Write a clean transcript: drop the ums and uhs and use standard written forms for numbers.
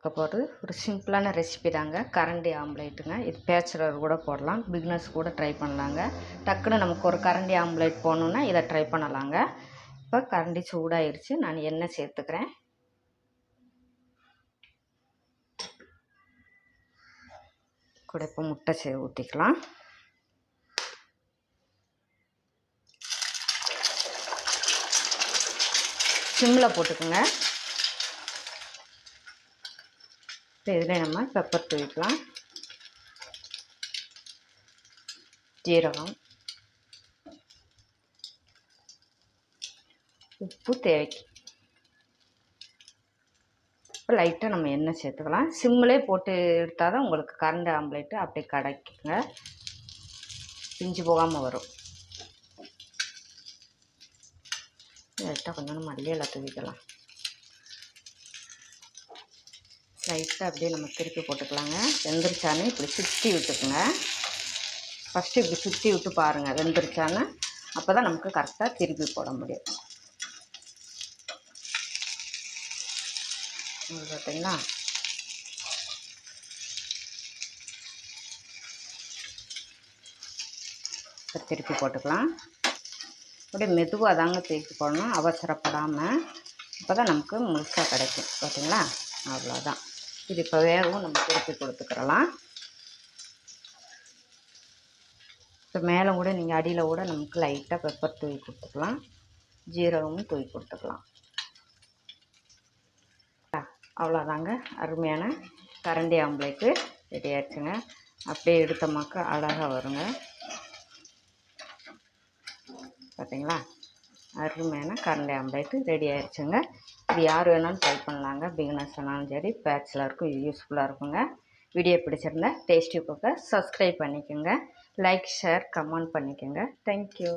பார்க்க போகிறது ஒரு சிம்பிளான ரெசிபி தாங்க. கரண்டி ஆம்லேட்டுங்க. இது பேச்சுலர் கூட போடலாம், பிகினர்ஸ் கூட ட்ரை பண்ணலாங்க. டக்குன்னு நமக்கு ஒரு கரண்டி ஆம்லேட் போகணுன்னா இதை ட்ரை பண்ணலாங்க. இப்போ கரண்டி சூடாயிருச்சு, நான் எண்ணெய் சேர்த்துக்கிறேன். கூட இப்போ முட்டை ஊற்றிக்கலாம். சிம்மில் போட்டுக்கோங்க. இப்போ இதில் நம்ம பெப்பர் தூவிக்கலாம், ஜீரகம், உப்பு தேவைக்கு. இப்போ லைட்டாக நம்ம எண்ணெய் சேர்த்துக்கலாம். சிம்மிலே போட்டு எடுத்தால் தான் உங்களுக்கு கரண்டி ஆம்லேட்டு அப்படியே கிடைக்குங்க, பிஞ்சு போகாமல் வரும். லைட்டாக கொஞ்சம் மல்லி எல்லாம் தூவிக்கலாம். லைட்டாக அப்படியே நம்ம திருப்பி போட்டுக்கலாங்க. வெந்துருச்சான்னு இப்படி சுற்றி விட்டுக்குங்க. ஃபஸ்ட்டு இப்படி சுற்றி விட்டு பாருங்கள் வெந்துருச்சான்னு. அப்போ தான் நமக்கு கரெக்டாக திருப்பி போட முடியும். பார்த்தீங்களா, இப்போ திருப்பி போட்டுக்கலாம். அப்படியே மெதுவாக தாங்க திருப்பி போடணும், அவசரப்படாமல். அப்போ தான் நமக்கு முழுசாக கிடைக்கும். பார்த்தீங்களா, அவ்வளோதான். இது இப்போ வேகவும் நம்ம திருப்பி கொடுத்துக்கிறலாம். இப்போ மேலே கூட நீங்கள் அடியில் கூட நமக்கு லைட்டாக பெப்பர் தூவி கொடுத்துக்கலாம், ஜீரகமும் தூவி கொடுத்துக்கலாம். அவ்வளோதாங்க, அருமையான கரண்டி ஆம்லேட்டு ரெடி ஆயிடுச்சுங்க. அப்படியே எடுத்தமாக்க அழகாக வருங்க. பார்த்தீங்களா, அருமையான கரண்டி ஆம்லேட்டு ரெடி ஆயிடுச்சுங்க. இது யார் வேணாலும் ட்ரை பண்ணலாங்க, பிகினர்ஸ் வேணாலும் சரி, பேச்சுலருக்கும் இது யூஸ்ஃபுல்லாக இருக்குங்க. வீடியோ பிடிச்சிருந்தா டேஸ்டி குக்கை சப்ஸ்கிரைப் பண்ணிக்கோங்க, லைக் ஷேர் கமெண்ட் பண்ணிக்கோங்க. தேங்க்யூ.